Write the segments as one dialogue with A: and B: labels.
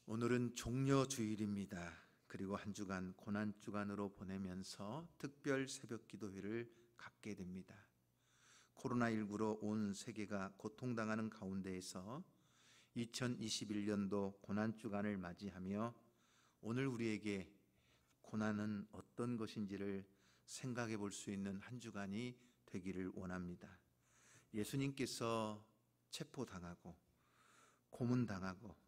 A: 오늘은 종려주일입니다. 그리고 한 주간 고난주간으로 보내면서 특별 새벽 기도회를 갖게 됩니다. 코로나19로 온 세계가 고통당하는 가운데에서 2021년도 고난주간을 맞이하며 오늘 우리에게 고난은 어떤 것인지를 생각해 볼 수 있는 한 주간이 되기를 원합니다. 예수님께서 체포당하고 고문당하고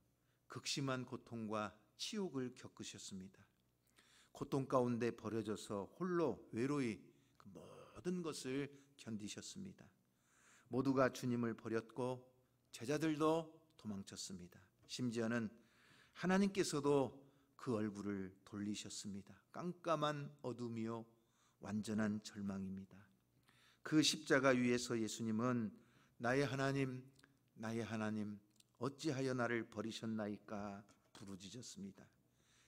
A: 극심한 고통과 치욕을 겪으셨습니다. 고통 가운데 버려져서 홀로 외로이 그 모든 것을 견디셨습니다. 모두가 주님을 버렸고 제자들도 도망쳤습니다. 심지어는 하나님께서도 그 얼굴을 돌리셨습니다. 깜깜한 어둠이요 완전한 절망입니다. 그 십자가 위에서 예수님은 나의 하나님, 나의 하나님, 어찌하여 나를 버리셨나이까 부르짖었습니다.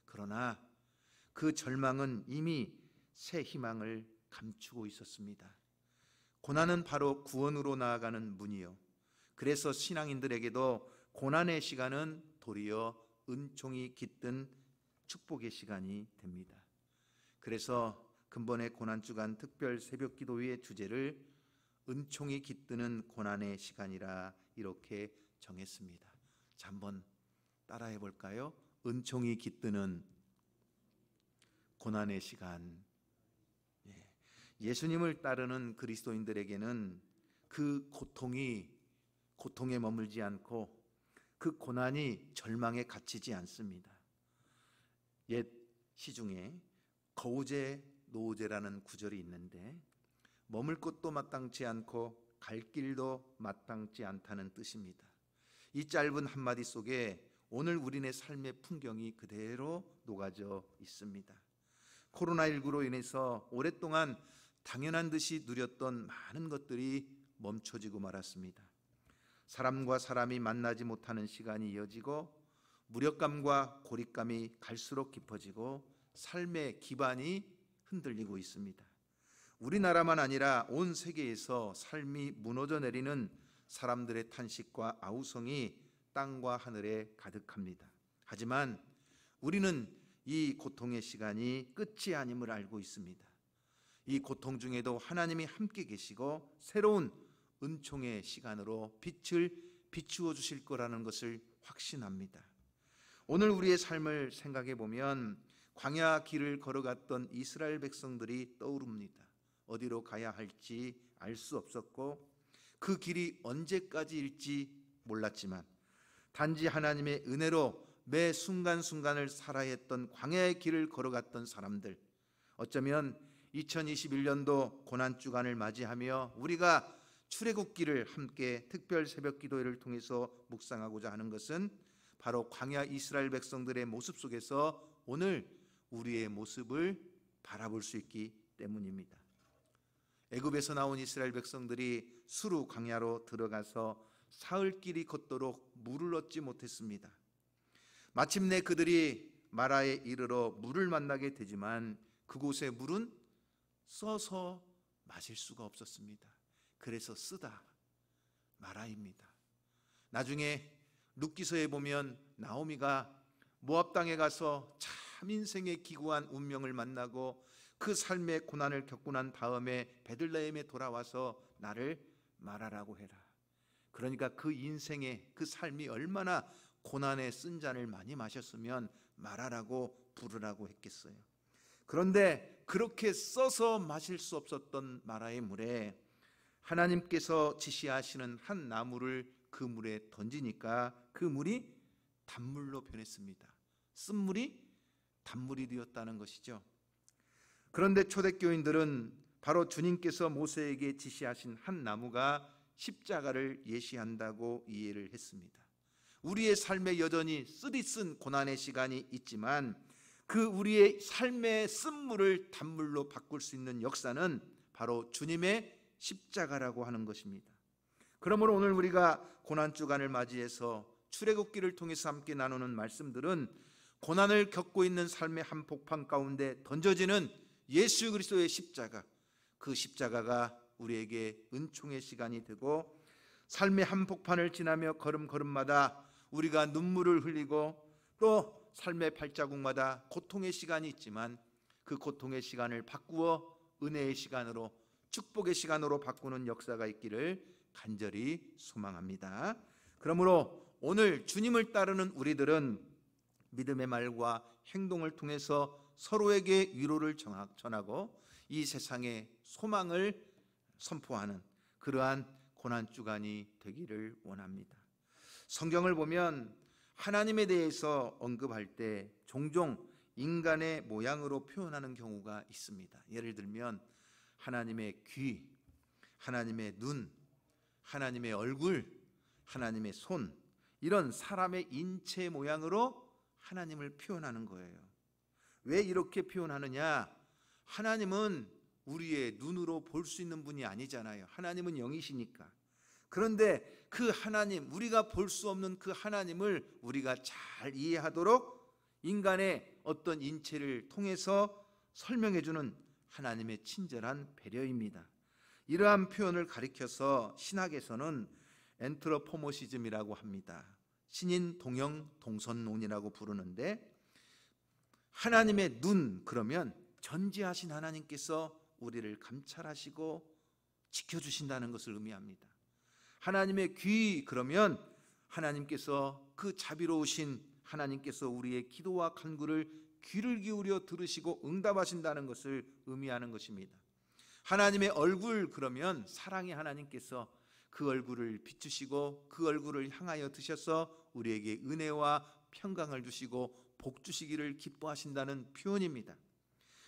A: 그러나 그 절망은 이미 새 희망을 감추고 있었습니다. 고난은 바로 구원으로 나아가는 문이요, 그래서 신앙인들에게도 고난의 시간은 도리어 은총이 깃든 축복의 시간이 됩니다. 그래서 근본의 고난주간 특별 새벽기도회의 주제를 은총이 깃드는 고난의 시간이라 이렇게 정했습니다. 자, 한번 따라해 볼까요? 은총이 깃드는 고난의 시간. 예수님을 따르는 그리스도인들에게는 그 고통에 머물지 않고 그 고난이 절망에 갇히지 않습니다. 옛 시중에 거우제 노우제라는 구절이 있는데 머물 곳도 마땅치 않고 갈 길도 마땅치 않다는 뜻입니다. 이 짧은 한마디 속에 오늘 우리네 삶의 풍경이 그대로 녹아져 있습니다. 코로나19로 인해서 오랫동안 당연한 듯이 누렸던 많은 것들이 멈춰지고 말았습니다. 사람과 사람이 만나지 못하는 시간이 이어지고 무력감과 고립감이 갈수록 깊어지고 삶의 기반이 흔들리고 있습니다. 우리나라만 아니라 온 세계에서 삶이 무너져 내리는 사람들의 탄식과 아우성이 땅과 하늘에 가득합니다. 하지만 우리는 이 고통의 시간이 끝이 아님을 알고 있습니다. 이 고통 중에도 하나님이 함께 계시고 새로운 은총의 시간으로 빛을 비추어 주실 거라는 것을 확신합니다. 오늘 우리의 삶을 생각해 보면 광야 길을 걸어갔던 이스라엘 백성들이 떠오릅니다. 어디로 가야 할지 알 수 없었고 그 길이 언제까지일지 몰랐지만 단지 하나님의 은혜로 매 순간순간을 살아야 했던 광야의 길을 걸어갔던 사람들, 어쩌면 2021년도 고난주간을 맞이하며 우리가 출애굽기를 함께 특별 새벽 기도회를 통해서 묵상하고자 하는 것은 바로 광야 이스라엘 백성들의 모습 속에서 오늘 우리의 모습을 바라볼 수 있기 때문입니다. 애굽에서 나온 이스라엘 백성들이 수르 광야로 들어가서 사흘 길이 걷도록 물을 얻지 못했습니다. 마침내 그들이 마라에 이르러 물을 만나게 되지만 그곳의 물은 써서 마실 수가 없었습니다. 그래서 쓰다 마라입니다. 나중에 룻기서에 보면 나오미가 모압 땅에 가서 참 인생의 기구한 운명을 만나고 그 삶의 고난을 겪고 난 다음에 베들레헴에 돌아와서 나를 마라라고 해라. 그러니까 그 인생의 그 삶이 얼마나 고난의 쓴 잔을 많이 마셨으면 마라라고 부르라고 했겠어요. 그런데 그렇게 써서 마실 수 없었던 마라의 물에 하나님께서 지시하시는 한 나무를 그 물에 던지니까 그 물이 단물로 변했습니다. 쓴물이 단물이 되었다는 것이죠. 그런데 초대교인들은 바로 주님께서 모세에게 지시하신 한 나무가 십자가를 예시한다고 이해를 했습니다. 우리의 삶에 여전히 쓰디쓴 고난의 시간이 있지만 그 우리의 삶의 쓴물을 단물로 바꿀 수 있는 역사는 바로 주님의 십자가라고 하는 것입니다. 그러므로 오늘 우리가 고난주간을 맞이해서 출애굽기를 통해서 함께 나누는 말씀들은 고난을 겪고 있는 삶의 한복판 가운데 던져지는 예수 그리스도의 십자가, 그 십자가가 우리에게 은총의 시간이 되고 삶의 한복판을 지나며 걸음걸음마다 우리가 눈물을 흘리고 또 삶의 발자국마다 고통의 시간이 있지만 그 고통의 시간을 바꾸어 은혜의 시간으로, 축복의 시간으로 바꾸는 역사가 있기를 간절히 소망합니다. 그러므로 오늘 주님을 따르는 우리들은 믿음의 말과 행동을 통해서 서로에게 위로를 전하고 이 세상에 소망을 선포하는 그러한 고난주간이 되기를 원합니다. 성경을 보면 하나님에 대해서 언급할 때 종종 인간의 모양으로 표현하는 경우가 있습니다. 예를 들면 하나님의 귀, 하나님의 눈, 하나님의 얼굴, 하나님의 손, 이런 사람의 인체 모양으로 하나님을 표현하는 거예요. 왜 이렇게 표현하느냐? 하나님은 우리의 눈으로 볼 수 있는 분이 아니잖아요. 하나님은 영이시니까. 그런데 그 하나님, 우리가 볼 수 없는 그 하나님을 우리가 잘 이해하도록 인간의 어떤 인체를 통해서 설명해주는 하나님의 친절한 배려입니다. 이러한 표현을 가리켜서 신학에서는 엔트로포모시즘이라고 합니다. 신인 동형 동선론이라고 부르는데, 하나님의 눈, 그러면 전지하신 하나님께서 우리를 감찰하시고 지켜주신다는 것을 의미합니다. 하나님의 귀, 그러면 하나님께서 그 자비로우신 하나님께서 우리의 기도와 간구를 귀를 기울여 들으시고 응답하신다는 것을 의미하는 것입니다. 하나님의 얼굴, 그러면 사랑의 하나님께서 그 얼굴을 비추시고 그 얼굴을 향하여 드셔서 우리에게 은혜와 평강을 주시고 복 주시기를 기뻐하신다는 표현입니다.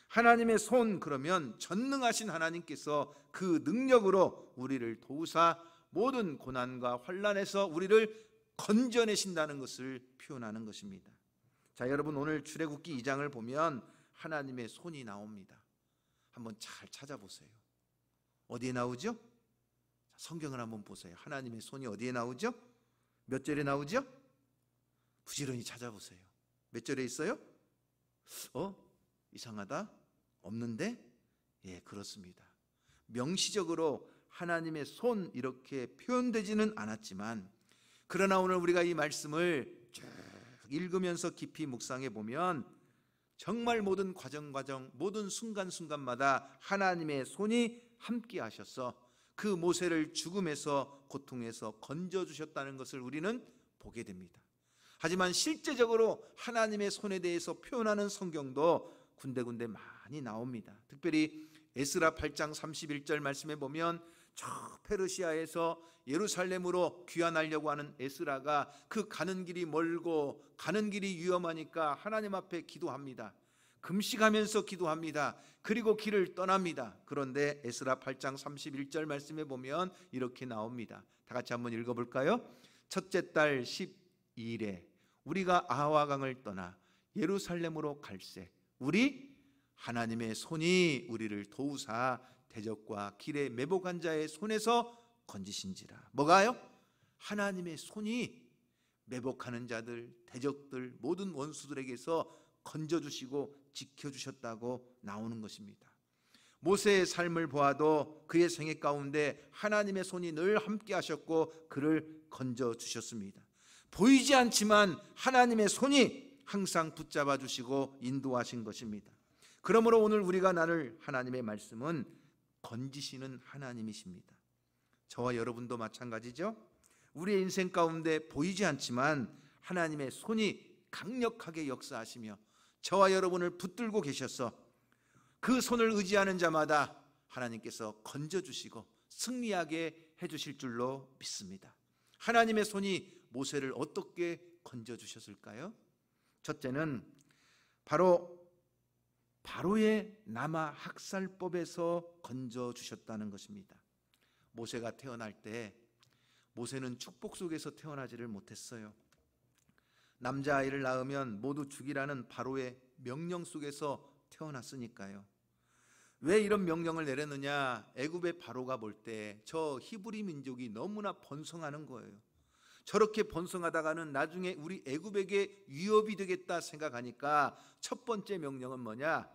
A: 하나님의 손, 그러면 전능하신 하나님께서 그 능력으로 우리를 도우사 모든 고난과 환난에서 우리를 건져내신다는 것을 표현하는 것입니다. 자, 여러분, 오늘 출애굽기 2장을 보면 하나님의 손이 나옵니다. 한번 잘 찾아보세요. 어디에 나오죠? 성경을 한번 보세요. 하나님의 손이 어디에 나오죠? 몇 절에 나오죠? 부지런히 찾아보세요. 몇 절에 있어요? 이상하다? 없는데? 예, 그렇습니다. 명시적으로 하나님의 손 이렇게 표현되지는 않았지만, 그러나 오늘 우리가 이 말씀을 쭉 읽으면서 깊이 묵상해 보면 정말 모든 과정 모든 순간순간마다 하나님의 손이 함께 하셔서 그 모세를 죽음에서, 고통에서 건져주셨다는 것을 우리는 보게 됩니다. 하지만 실제적으로 하나님의 손에 대해서 표현하는 성경도 군데군데 많이 나옵니다. 특별히 에스라 8장 31절 말씀에 보면 저 페르시아에서 예루살렘으로 귀환하려고 하는 에스라가 그 가는 길이 멀고 가는 길이 위험하니까 하나님 앞에 기도합니다. 금식하면서 기도합니다. 그리고 길을 떠납니다. 그런데 에스라 8장 31절 말씀에 보면 이렇게 나옵니다. 다 같이 한번 읽어볼까요? 첫째 달 12일에 우리가 아하와강을 떠나 예루살렘으로 갈새 우리 하나님의 손이 우리를 도우사 대적과 길에 매복한 자의 손에서 건지신지라. 뭐가요? 하나님의 손이 매복하는 자들, 대적들, 모든 원수들에게서 건져주시고 지켜주셨다고 나오는 것입니다. 모세의 삶을 보아도 그의 생애 가운데 하나님의 손이 늘 함께 하셨고 그를 건져주셨습니다. 보이지 않지만 하나님의 손이 항상 붙잡아 주시고 인도하신 것입니다. 그러므로 오늘 우리가 나눌 하나님의 말씀은 건지시는 하나님이십니다. 저와 여러분도 마찬가지죠. 우리의 인생 가운데 보이지 않지만 하나님의 손이 강력하게 역사하시며 저와 여러분을 붙들고 계셔서 그 손을 의지하는 자마다 하나님께서 건져주시고 승리하게 해주실 줄로 믿습니다. 하나님의 손이 모세를 어떻게 건져주셨을까요? 첫째는 바로 바로의 남아 학살법에서 건져주셨다는 것입니다. 모세가 태어날 때 모세는 축복 속에서 태어나지를 못했어요. 남자아이를 낳으면 모두 죽이라는 바로의 명령 속에서 태어났으니까요. 왜 이런 명령을 내렸느냐? 애굽의 바로가 볼 때 저 히브리 민족이 너무나 번성하는 거예요. 저렇게 번성하다가는 나중에 우리 애굽에게 위협이 되겠다 생각하니까 첫 번째 명령은 뭐냐?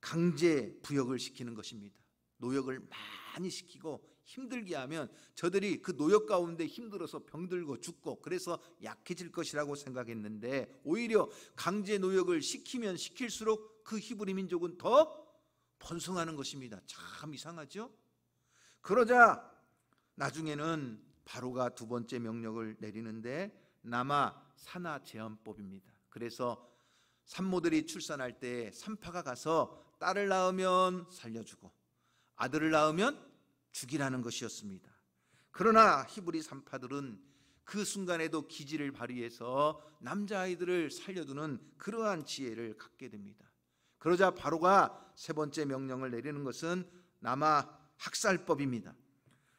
A: 강제 부역을 시키는 것입니다. 노역을 많이 시키고 힘들게 하면 저들이 그 노역 가운데 힘들어서 병들고 죽고 그래서 약해질 것이라고 생각했는데 오히려 강제 노역을 시키면 시킬수록 그 히브리 민족은 더 번성하는 것입니다. 참 이상하죠? 그러자 나중에는 바로가 두 번째 명령을 내리는데 남아 산하 제한법입니다. 그래서 산모들이 출산할 때 산파가 가서 딸을 낳으면 살려주고 아들을 낳으면 죽이라는 것이었습니다. 그러나 히브리 산파들은 그 순간에도 기지를 발휘해서 남자아이들을 살려두는 그러한 지혜를 갖게 됩니다. 그러자 바로가 세 번째 명령을 내리는 것은 남아 학살법입니다.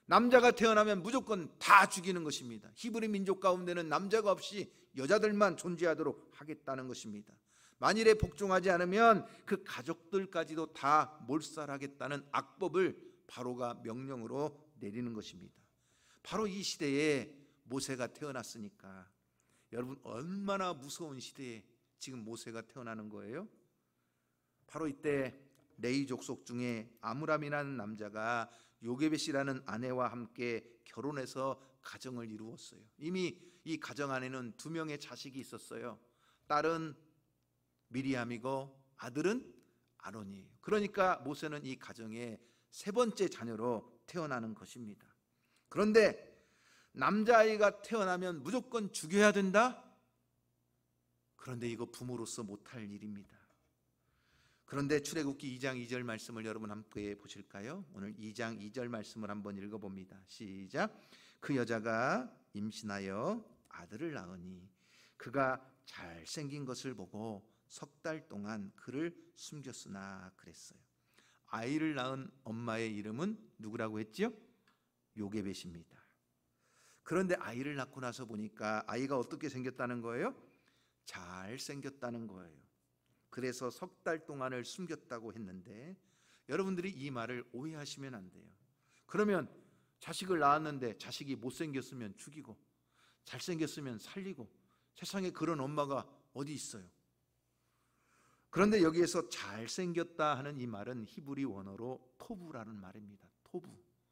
A: 남자가 태어나면 무조건 다 죽이는 것입니다. 히브리 민족 가운데는 남자가 없이 여자들만 존재하도록 하겠다는 것입니다. 만일에 복종하지 않으면 그 가족들까지도 다 몰살하겠다는 악법을 바로가 명령으로 내리는 것입니다. 바로 이 시대에 모세가 태어났으니까 여러분 얼마나 무서운 시대에 지금 모세가 태어나는 거예요? 바로 이때 레위 족속 중에 아므람이라는 남자가 요게벳이라는 아내와 함께 결혼해서 가정을 이루었어요. 이미 이 가정 안에는 2명의 자식이 있었어요. 딸은 미리암이고 아들은 아론이에요. 그러니까 모세는 이 가정의 세 번째 자녀로 태어나는 것입니다. 그런데 남자아이가 태어나면 무조건 죽여야 된다? 그런데 이거 부모로서 못할 일입니다. 그런데 출애굽기 2장 2절 말씀을 여러분 함께 보실까요? 오늘 2장 2절 말씀을 한번 읽어봅니다. 시작. 그 여자가 임신하여 아들을 낳으니 그가 잘생긴 것을 보고 석 달 동안 그를 숨겼으나 그랬어요. 아이를 낳은 엄마의 이름은 누구라고 했죠? 요게벳입니다. 그런데 아이를 낳고 나서 보니까 아이가 어떻게 생겼다는 거예요? 잘생겼다는 거예요. 그래서 석 달 동안을 숨겼다고 했는데 여러분들이 이 말을 오해하시면 안 돼요. 그러면 자식을 낳았는데 자식이 못생겼으면 죽이고 잘생겼으면 살리고 세상에 그런 엄마가 어디 있어요? 그런데 여기에서 잘생겼다 하는 이 말은 히브리 원어로 토부라는 말입니다.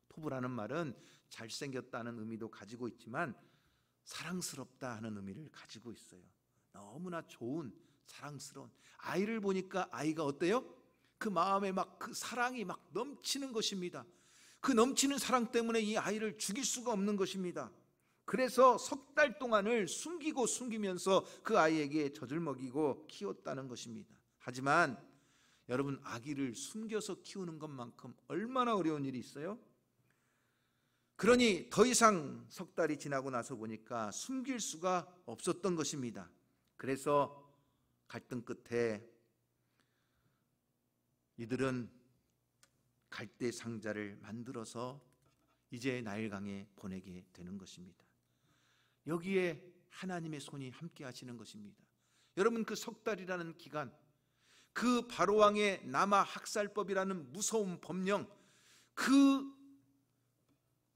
A: 토부라는 말은 잘생겼다는 의미도 가지고 있지만 사랑스럽다 하는 의미를 가지고 있어요. 너무나 좋은 사랑스러운 아이를 보니까 아이가 어때요? 그 마음에 막 그 사랑이 막 넘치는 것입니다. 그 넘치는 사랑 때문에 이 아이를 죽일 수가 없는 것입니다. 그래서 석 달 동안을 숨기면서 그 아이에게 젖을 먹이고 키웠다는 것입니다. 하지만 여러분 아기를 숨겨서 키우는 것만큼 얼마나 어려운 일이 있어요? 그러니 더 이상 석 달이 지나고 나서 보니까 숨길 수가 없었던 것입니다. 그래서 갈등 끝에 이들은 갈대 상자를 만들어서 이제 나일강에 보내게 되는 것입니다. 여기에 하나님의 손이 함께 하시는 것입니다. 여러분 그 석 달이라는 기간, 그 바로왕의 남아 학살법이라는 무서운 법령, 그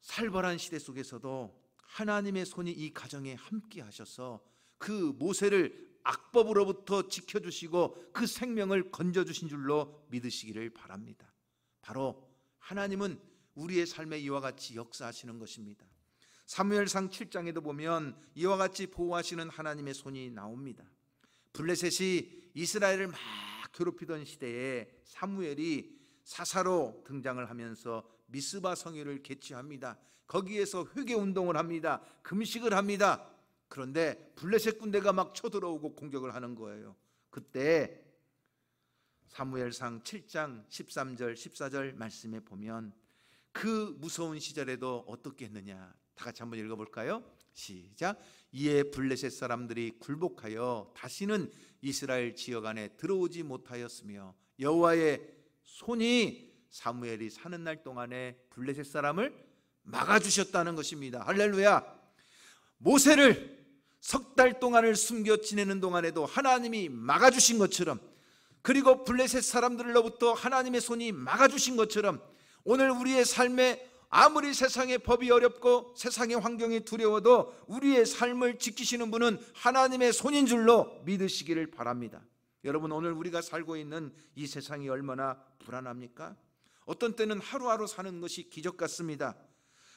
A: 살벌한 시대 속에서도 하나님의 손이 이 가정에 함께 하셔서 그 모세를 악법으로부터 지켜주시고 그 생명을 건져주신 줄로 믿으시기를 바랍니다. 바로 하나님은 우리의 삶에 이와 같이 역사하시는 것입니다. 사무엘상 7장에도 보면 이와 같이 보호하시는 하나님의 손이 나옵니다. 블레셋이 이스라엘을 막 괴롭히던 시대에 사무엘이 사사로 등장을 하면서 미스바 성회를 개최합니다. 거기에서 회개 운동을 합니다. 금식을 합니다. 그런데 블레셋 군대가 막 쳐들어오고 공격을 하는 거예요. 그때 사무엘상 7장 13절 14절 말씀에 보면 그 무서운 시절에도 어떻게 했느냐, 다 같이 한번 읽어볼까요? 시작. 이에 블레셋 사람들이 굴복하여 다시는 이스라엘 지역 안에 들어오지 못하였으며 여호와의 손이 사무엘이 사는 날 동안에 블레셋 사람을 막아주셨다는 것입니다. 할렐루야. 모세를 석 달 동안을 숨겨 지내는 동안에도 하나님이 막아주신 것처럼, 그리고 블레셋 사람들로부터 하나님의 손이 막아주신 것처럼 오늘 우리의 삶에 아무리 세상의 법이 어렵고 세상의 환경이 두려워도 우리의 삶을 지키시는 분은 하나님의 손인 줄로 믿으시기를 바랍니다. 여러분 오늘 우리가 살고 있는 이 세상이 얼마나 불안합니까? 어떤 때는 하루하루 사는 것이 기적 같습니다.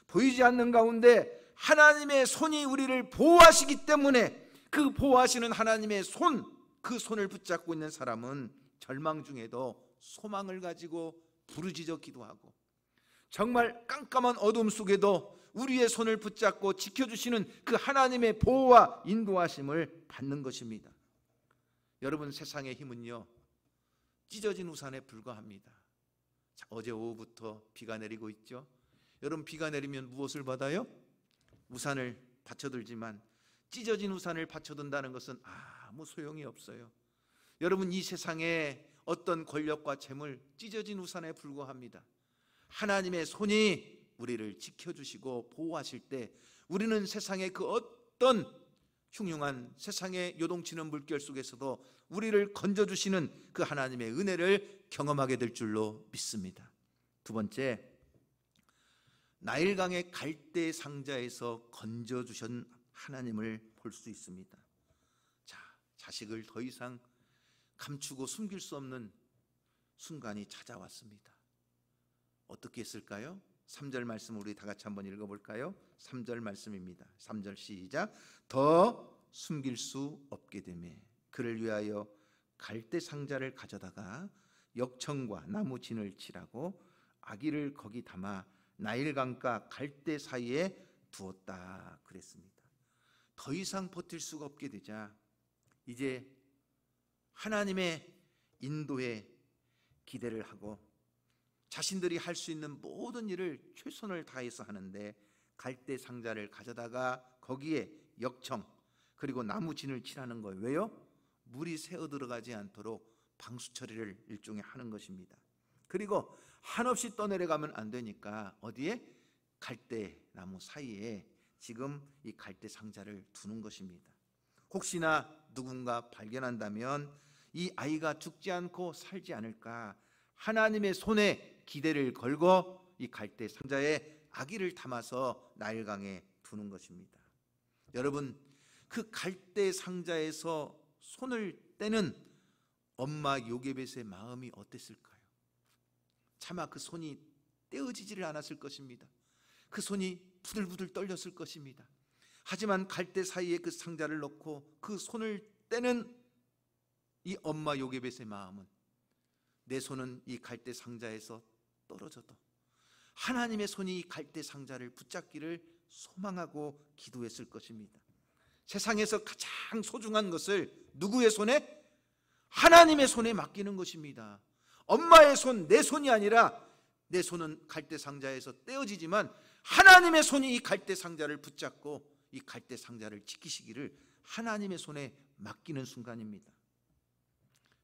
A: 보이지 않는 가운데 하나님의 손이 우리를 보호하시기 때문에 그 보호하시는 하나님의 손, 그 손을 붙잡고 있는 사람은 절망 중에도 소망을 가지고 부르짖어 기도하고, 정말 깜깜한 어둠 속에도 우리의 손을 붙잡고 지켜주시는 그 하나님의 보호와 인도하심을 받는 것입니다. 여러분, 세상의 힘은요, 찢어진 우산에 불과합니다. 자, 어제 오후부터 비가 내리고 있죠. 여러분, 비가 내리면 무엇을 받아요? 우산을 받쳐들지만 찢어진 우산을 받쳐든다는 것은 아무 소용이 없어요. 여러분, 이 세상에 어떤 권력과 재물, 찢어진 우산에 불과합니다. 하나님의 손이 우리를 지켜주시고 보호하실 때 우리는 세상의 그 어떤 흉흉한 세상의 요동치는 물결 속에서도 우리를 건져주시는 그 하나님의 은혜를 경험하게 될 줄로 믿습니다. 두 번째, 나일강의 갈대 상자에서 건져주신 하나님을 볼 수 있습니다. 자, 자식을 더 이상 감추고 숨길 수 없는 순간이 찾아왔습니다. 어떻게 했을까요? 3절 말씀 우리 다 같이 한번 읽어볼까요? 3절 말씀입니다. 3절 시작. 더 숨길 수 없게 되매 그를 위하여 갈대 상자를 가져다가 역청과 나무 진을 칠하고 아기를 거기 담아 나일강과 갈대 사이에 두었다 그랬습니다. 더 이상 버틸 수가 없게 되자 이제 하나님의 인도에 기대를 하고 자신들이 할 수 있는 모든 일을 최선을 다해서 하는데, 갈대 상자를 가져다가 거기에 역청 그리고 나무진을 칠하는 거예요. 왜요? 물이 새어 들어가지 않도록 방수 처리를 일종의 하는 것입니다. 그리고 한없이 떠내려가면 안 되니까 어디에? 갈대 나무 사이에 지금 이 갈대 상자를 두는 것입니다. 혹시나 누군가 발견한다면 이 아이가 죽지 않고 살지 않을까 하나님의 손에 기대를 걸고 이 갈대 상자에 아기를 담아서 나일강에 두는 것입니다. 여러분, 그 갈대 상자에서 손을 떼는 엄마 요게벳의 마음이 어땠을까요? 차마 그 손이 떼어지지를 않았을 것입니다. 그 손이 부들부들 떨렸을 것입니다. 하지만 갈대 사이에 그 상자를 넣고 그 손을 떼는 이 엄마 요게벳의 마음은, 내 손은 이 갈대 상자에서 떨어져도 하나님의 손이 이 갈대 상자를 붙잡기를 소망하고 기도했을 것입니다. 세상에서 가장 소중한 것을 누구의 손에? 하나님의 손에 맡기는 것입니다. 엄마의 손, 내 손이 아니라 내 손은 갈대 상자에서 떼어지지만 하나님의 손이 이 갈대 상자를 붙잡고 이 갈대 상자를 지키시기를 하나님의 손에 맡기는 순간입니다.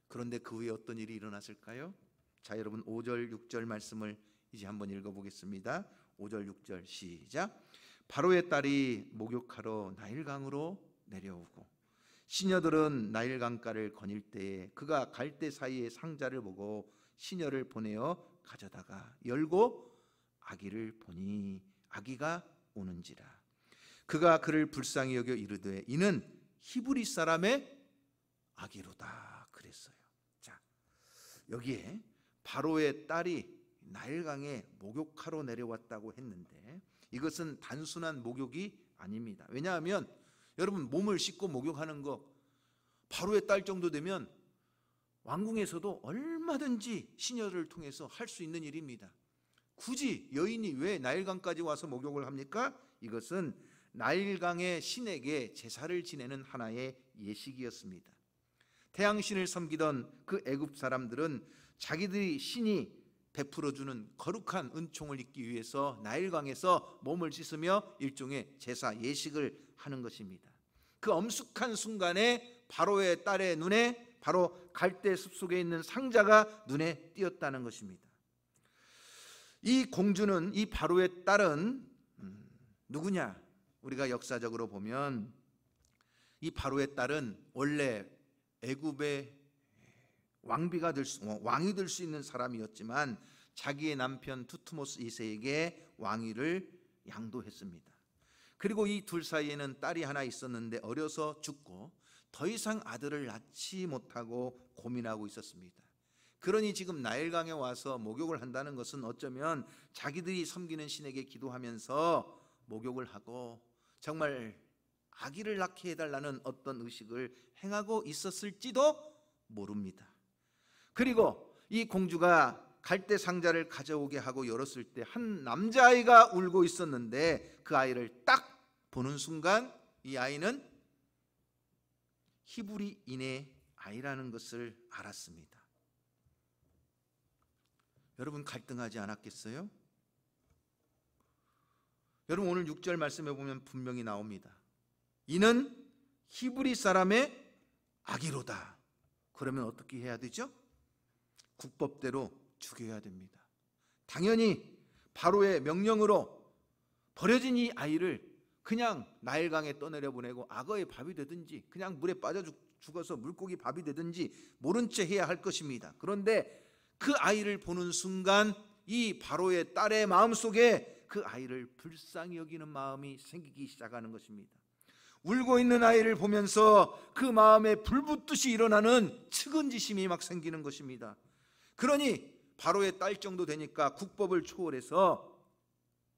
A: 그런데 그 후에 어떤 일이 일어났을까요? 자, 여러분 5절 6절 말씀을 이제 한번 읽어보겠습니다. 5절 6절 시작. 바로의 딸이 목욕하러 나일강으로 내려오고 시녀들은 나일강가를 거닐 때에 그가 갈대 사이의 상자를 보고 시녀를 보내어 가져다가 열고 아기를 보니 아기가 오는지라. 그가 그를 불쌍히 여겨 이르되 이는 히브리 사람의 아기로다 그랬어요. 자, 여기에 바로의 딸이 나일강에 목욕하러 내려왔다고 했는데 이것은 단순한 목욕이 아닙니다. 왜냐하면 여러분, 몸을 씻고 목욕하는 거 바로의 딸 정도 되면 왕궁에서도 얼마든지 시녀를 통해서 할 수 있는 일입니다. 굳이 여인이 왜 나일강까지 와서 목욕을 합니까? 이것은 나일강의 신에게 제사를 지내는 하나의 예식이었습니다. 태양신을 섬기던 그 애굽 사람들은 자기들이 신이 베풀어주는 거룩한 은총을 입기 위해서 나일강에서 몸을 씻으며 일종의 제사 예식을 하는 것입니다. 그 엄숙한 순간에 바로의 딸의 눈에 바로 갈대 숲속에 있는 상자가 눈에 띄었다는 것입니다. 이 공주는, 이 바로의 딸은 누구냐? 우리가 역사적으로 보면 이 바로의 딸은 원래 애굽의 왕이 될 수 있는 사람이었지만 자기의 남편 투트모스 2세에게 왕위를 양도했습니다. 그리고 이 둘 사이에는 딸이 하나 있었는데 어려서 죽고 더 이상 아들을 낳지 못하고 고민하고 있었습니다. 그러니 지금 나일강에 와서 목욕을 한다는 것은 어쩌면 자기들이 섬기는 신에게 기도하면서 목욕을 하고 정말 아기를 낳게 해달라는 어떤 의식을 행하고 있었을지도 모릅니다. 그리고 이 공주가 갈대 상자를 가져오게 하고 열었을 때 한 남자아이가 울고 있었는데 그 아이를 딱 보는 순간 이 아이는 히브리인의 아이라는 것을 알았습니다. 여러분, 갈등하지 않았겠어요? 여러분, 오늘 6절 말씀에 보면 분명히 나옵니다. 이는 히브리 사람의 아기로다. 그러면 어떻게 해야 되죠? 국법대로 죽여야 됩니다. 당연히 바로의 명령으로 버려진 이 아이를 그냥 나일강에 떠내려 보내고 악어의 밥이 되든지 그냥 물에 빠져 죽어서 물고기 밥이 되든지 모른 채 해야 할 것입니다. 그런데 그 아이를 보는 순간 이 바로의 딸의 마음속에 그 아이를 불쌍히 여기는 마음이 생기기 시작하는 것입니다. 울고 있는 아이를 보면서 그 마음에 불붙듯이 일어나는 측은지심이 막 생기는 것입니다. 그러니 바로의 딸 정도 되니까 국법을 초월해서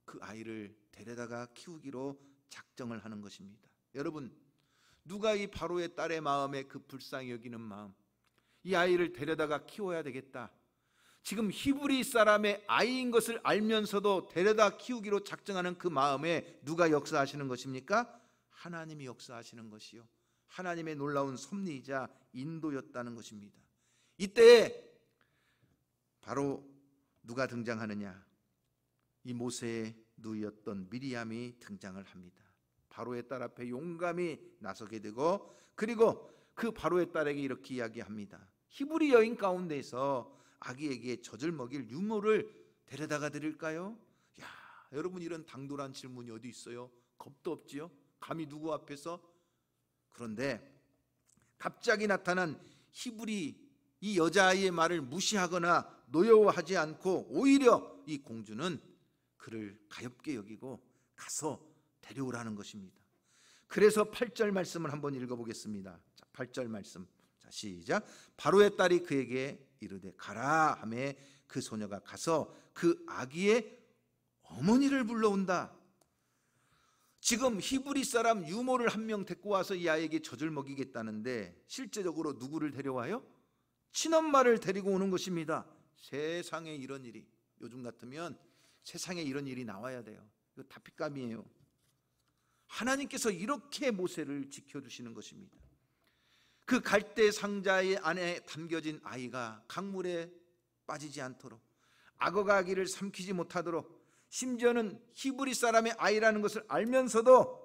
A: 그 아이를 데려다가 키우기로 작정을 하는 것입니다. 여러분, 누가 이 바로의 딸의 마음에 그 불쌍히 여기는 마음, 이 아이를 데려다가 키워야 되겠다, 지금 히브리 사람의 아이인 것을 알면서도 데려다 키우기로 작정하는 그 마음에 누가 역사하시는 것입니까? 하나님이 역사하시는 것이요, 하나님의 놀라운 섭리이자 인도였다는 것입니다. 이때 바로 누가 등장하느냐? 이 모세의 누이였던 미리암이 등장을 합니다. 바로의 딸 앞에 용감히 나서게 되고, 그리고 그 바로의 딸에게 이렇게 이야기합니다. 히브리 여인 가운데서 아기에게 젖을 먹일 유모를 데려다가 드릴까요? 야, 여러분, 이런 당돌한 질문이 어디 있어요? 겁도 없지요? 감히 누구 앞에서? 그런데 갑자기 나타난 히브리 이 여자아이의 말을 무시하거나 노여워하지 않고 오히려 이 공주는 그를 가엾게 여기고 가서 데려오라는 것입니다. 그래서 8절 말씀을 한번 읽어보겠습니다. 자, 8절 말씀, 자, 시작. 바로의 딸이 그에게 이르되 가라 하매 그 소녀가 가서 그 아기의 어머니를 불러온다. 지금 히브리 사람 유모를 한 명 데리고 와서 이 아이에게 젖을 먹이겠다는데 실제적으로 누구를 데려와요? 친엄마를 데리고 오는 것입니다. 세상에 이런 일이, 요즘 같으면 세상에 이런 일이 나와야 돼요. 이거 다 핏감이에요. 하나님께서 이렇게 모세를 지켜주시는 것입니다. 그 갈대 상자의 안에 담겨진 아이가 강물에 빠지지 않도록, 악어가 아기를 삼키지 못하도록, 심지어는 히브리 사람의 아이라는 것을 알면서도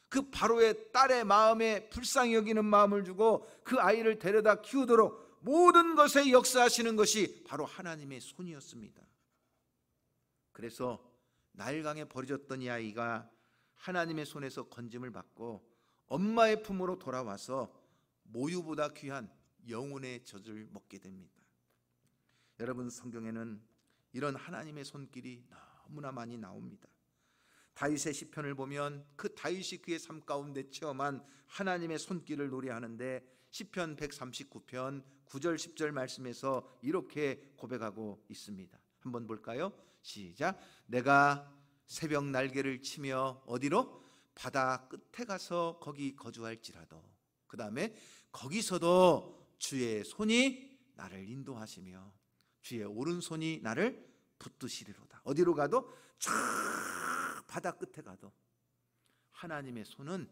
A: 그 바로의 딸의 마음에 불쌍히 여기는 마음을 주고 그 아이를 데려다 키우도록 모든 것에 역사하시는 것이 바로 하나님의 손이었습니다. 그래서 나일강에 버려졌던 이 아이가 하나님의 손에서 건짐을 받고 엄마의 품으로 돌아와서 모유보다 귀한 영혼의 젖을 먹게 됩니다. 여러분, 성경에는 이런 하나님의 손길이 너무나 많이 나옵니다. 다윗의 시편을 보면 그 다윗이 그의 삶 가운데 체험한 하나님의 손길을 노래하는데 시편 139편 9절 10절 말씀에서 이렇게 고백하고 있습니다. 한번 볼까요? 시작. 내가 새벽 날개를 치며 어디로? 바다 끝에 가서 거기 거주할지라도, 그 다음에 거기서도 주의 손이 나를 인도하시며 주의 오른손이 나를 붙드시리로다. 어디로 가도, 저 바다 끝에 가도 하나님의 손은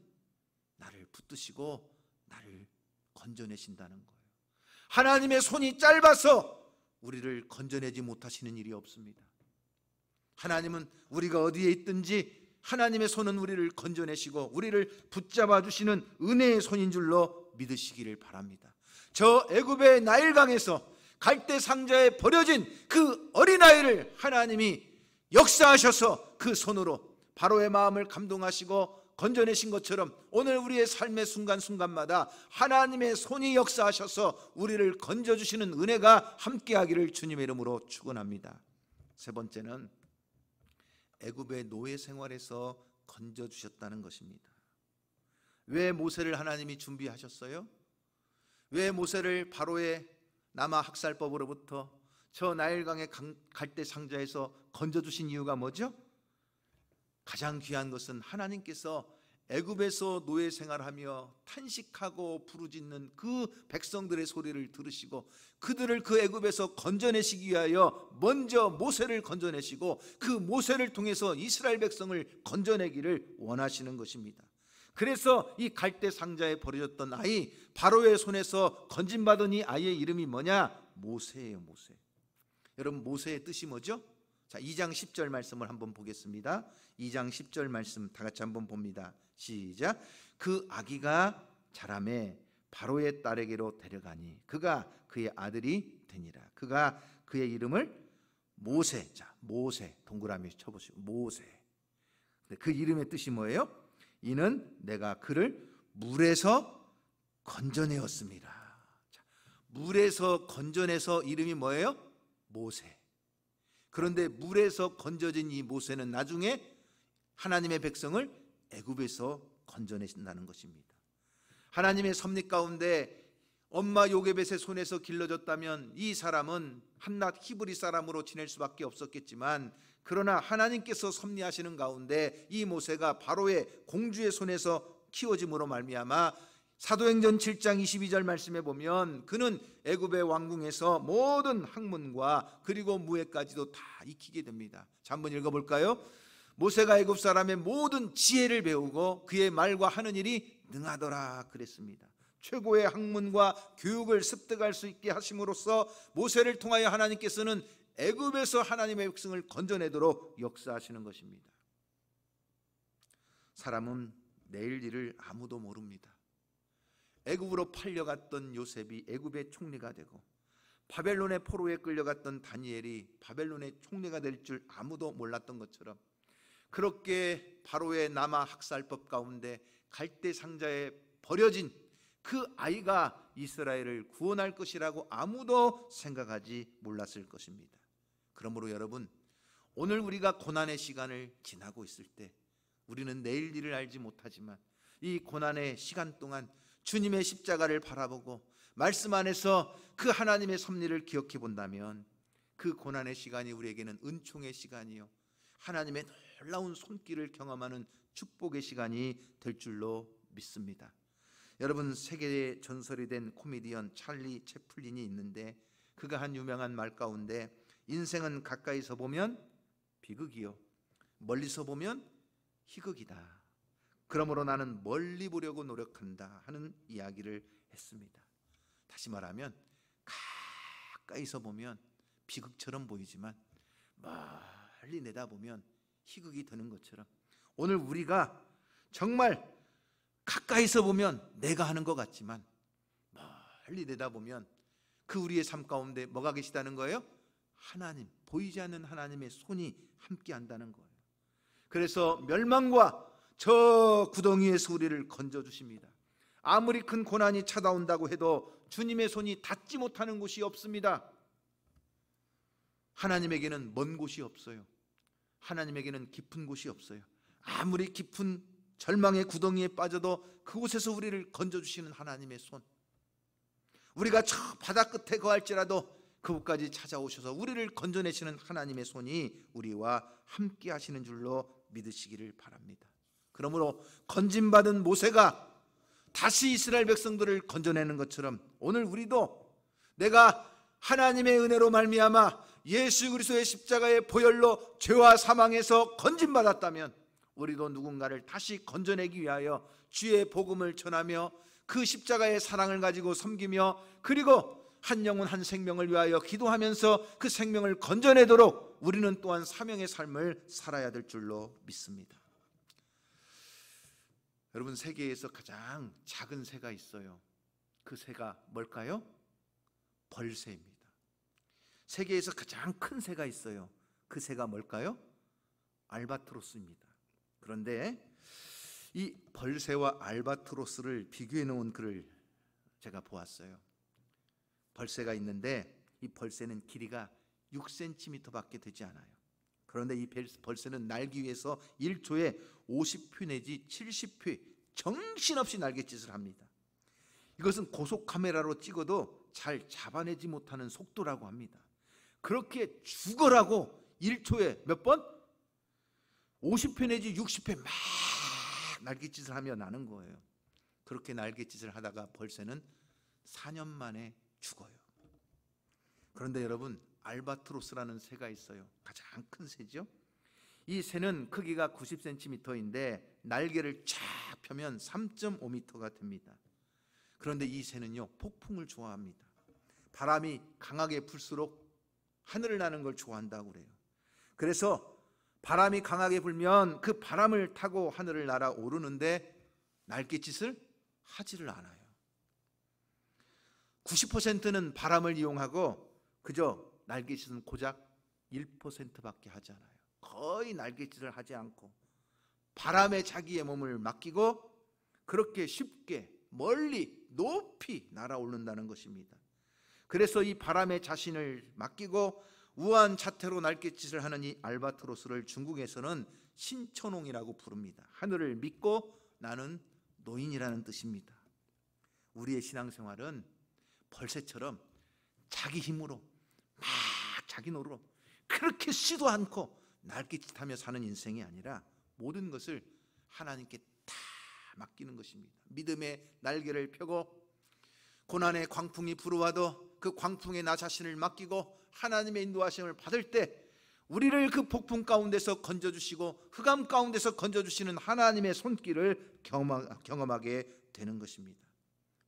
A: 나를 붙드시고 나를 건져내신다는 거예요. 하나님의 손이 짧아서 우리를 건져내지 못하시는 일이 없습니다. 하나님은 우리가 어디에 있든지 하나님의 손은 우리를 건져내시고 우리를 붙잡아 주시는 은혜의 손인 줄로 믿으시기를 바랍니다. 저 애굽의 나일강에서 갈대 상자에 버려진 그 어린아이를 하나님이 역사하셔서 그 손으로 바로의 마음을 감동하시고 건져내신 것처럼 오늘 우리의 삶의 순간순간마다 하나님의 손이 역사하셔서 우리를 건져주시는 은혜가 함께하기를 주님의 이름으로 축원합니다. 세 번째는 애굽의 노예 생활에서 건져주셨다는 것입니다. 왜 모세를 하나님이 준비하셨어요? 왜 모세를 바로의 남아 학살법으로부터 저 나일강의 갈대 상자에서 건져주신 이유가 뭐죠? 가장 귀한 것은 하나님께서 애굽에서 노예 생활하며 탄식하고 부르짖는 그 백성들의 소리를 들으시고 그들을 그 애굽에서 건져내시기 위하여 먼저 모세를 건져내시고 그 모세를 통해서 이스라엘 백성을 건져내기를 원하시는 것입니다. 그래서 이 갈대 상자에 버려졌던 아이, 바로의 손에서 건진받은 이 아이의 이름이 뭐냐? 모세예요. 모세. 여러분, 모세의 뜻이 뭐죠? 자, 2장 10절 말씀을 한번 보겠습니다. 2장 10절 말씀 다 같이 한번 봅니다. 시작. 그 아기가 자라매 바로의 딸에게로 데려가니 그가 그의 아들이 되니라. 그가 그의 이름을 모세. 자, 모세 동그라미 쳐보시고 모세. 그 이름의 뜻이 뭐예요? 이는 내가 그를 물에서 건져내었습니다. 자, 물에서 건져내서 이름이 뭐예요? 모세. 그런데 물에서 건져진 이 모세는 나중에 하나님의 백성을 애굽에서 건져내신다는 것입니다. 하나님의 섭리 가운데 엄마 요게벳의 손에서 길러졌다면 이 사람은 한낱 히브리 사람으로 지낼 수밖에 없었겠지만, 그러나 하나님께서 섭리하시는 가운데 이 모세가 바로의 공주의 손에서 키워짐으로 말미암아 사도행전 7장 22절 말씀에 보면 그는 애굽의 왕궁에서 모든 학문과 그리고 무예까지도 다 익히게 됩니다. 자, 한번 읽어볼까요? 모세가 애굽 사람의 모든 지혜를 배우고 그의 말과 하는 일이 능하더라 그랬습니다. 최고의 학문과 교육을 습득할 수 있게 하심으로써 모세를 통하여 하나님께서는 애굽에서 하나님의 백성을 건져내도록 역사하시는 것입니다. 사람은 내일 일을 아무도 모릅니다. 애굽으로 팔려갔던 요셉이 애굽의 총리가 되고 바벨론의 포로에 끌려갔던 다니엘이 바벨론의 총리가 될 줄 아무도 몰랐던 것처럼, 그렇게 바로의 남아 학살법 가운데 갈대 상자에 버려진 그 아이가 이스라엘을 구원할 것이라고 아무도 생각하지 몰랐을 것입니다. 그러므로 여러분, 오늘 우리가 고난의 시간을 지나고 있을 때 우리는 내일 일을 알지 못하지만 이 고난의 시간 동안 주님의 십자가를 바라보고 말씀 안에서 그 하나님의 섭리를 기억해 본다면 그 고난의 시간이 우리에게는 은총의 시간이요, 하나님의 놀라운 손길을 경험하는 축복의 시간이 될 줄로 믿습니다. 여러분, 세계의 전설이 된 코미디언 찰리 채플린이 있는데 그가 한 유명한 말 가운데 인생은 가까이서 보면 비극이요, 멀리서 보면 희극이다. 그러므로 나는 멀리 보려고 노력한다 하는 이야기를 했습니다. 다시 말하면 가까이서 보면 비극처럼 보이지만 멀리 내다보면 희극이 되는 것처럼 오늘 우리가 정말 가까이서 보면 내가 하는 것 같지만 멀리 내다보면 그 우리의 삶 가운데 뭐가 계시다는 거예요? 하나님, 보이지 않는 하나님의 손이 함께 한다는 거예요. 그래서 멸망과 저 구덩이에서 우리를 건져주십니다. 아무리 큰 고난이 찾아온다고 해도 주님의 손이 닿지 못하는 곳이 없습니다. 하나님에게는 먼 곳이 없어요. 하나님에게는 깊은 곳이 없어요. 아무리 깊은 절망의 구덩이에 빠져도 그곳에서 우리를 건져주시는 하나님의 손, 우리가 저 바다 끝에 거할지라도 그곳까지 찾아오셔서 우리를 건져내시는 하나님의 손이 우리와 함께 하시는 줄로 믿으시기를 바랍니다. 그러므로 건진받은 모세가 다시 이스라엘 백성들을 건져내는 것처럼 오늘 우리도 내가 하나님의 은혜로 말미암아 예수 그리스도의 십자가의 보혈로 죄와 사망에서 건진받았다면 우리도 누군가를 다시 건져내기 위하여 주의 복음을 전하며 그 십자가의 사랑을 가지고 섬기며 그리고 한 영혼 한 생명을 위하여 기도하면서 그 생명을 건져내도록 우리는 또한 사명의 삶을 살아야 될 줄로 믿습니다. 여러분, 세계에서 가장 작은 새가 있어요. 그 새가 뭘까요? 벌새입니다. 세계에서 가장 큰 새가 있어요. 그 새가 뭘까요? 알바트로스입니다. 그런데 이 벌새와 알바트로스를 비교해 놓은 글을 제가 보았어요. 벌새가 있는데 이 벌새는 길이가 6cm밖에 되지 않아요. 그런데 이 벌새는 날기 위해서 1초에 50회 내지 70회 정신없이 날갯짓을 합니다. 이것은 고속 카메라로 찍어도 잘 잡아내지 못하는 속도라고 합니다. 그렇게 죽어라고 1초에 몇 번? 50회 내지 60회 막 날갯짓을 하며 나는 거예요. 그렇게 날갯짓을 하다가 벌새는 4년 만에 죽어요. 그런데 여러분, 알바트로스라는 새가 있어요. 가장 큰 새죠. 이 새는 크기가 90cm인데 날개를 쫙 펴면 3.5m가 됩니다. 그런데 이 새는요, 폭풍을 좋아합니다. 바람이 강하게 불수록 하늘을 나는 걸 좋아한다고 그래요. 그래서 바람이 강하게 불면 그 바람을 타고 하늘을 날아오르는데 날갯짓을 하지를 않아요. 90%는 바람을 이용하고 그저 날갯짓은 고작 1%밖에 하지 않아요. 거의 날갯짓을 하지 않고 바람에 자기의 몸을 맡기고 그렇게 쉽게 멀리 높이 날아오른다는 것입니다. 그래서 이 바람에 자신을 맡기고 우아한 자태로 날갯짓을 하는 이 알바트로스를 중국에서는 신천홍이라고 부릅니다. 하늘을 믿고 나는 노인이라는 뜻입니다. 우리의 신앙생활은 벌새처럼 자기 힘으로 막 자기 노로 그렇게 쉬도 않고 날갯짓하며 사는 인생이 아니라 모든 것을 하나님께 다 맡기는 것입니다. 믿음의 날개를 펴고 고난의 광풍이 불어와도 그 광풍에 나 자신을 맡기고 하나님의 인도하심을 받을 때 우리를 그 폭풍 가운데서 건져주시고 흑암 가운데서 건져주시는 하나님의 손길을 경험하게 되는 것입니다.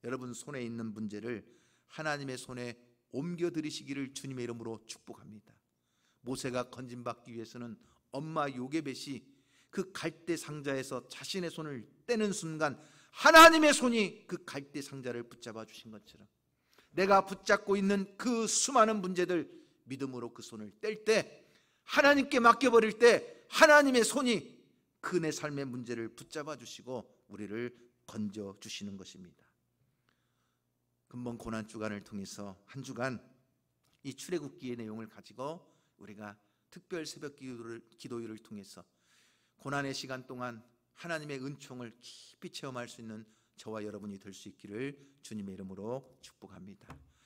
A: 여러분 손에 있는 문제를 하나님의 손에 옮겨드리시기를 주님의 이름으로 축복합니다. 모세가 건짐받기 위해서는 엄마 요게벳이 그 갈대 상자에서 자신의 손을 떼는 순간 하나님의 손이 그 갈대 상자를 붙잡아 주신 것처럼 내가 붙잡고 있는 그 수많은 문제들 믿음으로 그 손을 뗄 때 하나님께 맡겨버릴 때 하나님의 손이 그 내 삶의 문제를 붙잡아 주시고 우리를 건져 주시는 것입니다. 금번 고난주간을 통해서 한 주간 이 출애굽기의 내용을 가지고 우리가 특별 새벽 기도회를 통해서 고난의 시간 동안 하나님의 은총을 깊이 체험할 수 있는 저와 여러분이 될 수 있기를 주님의 이름으로 축복합니다.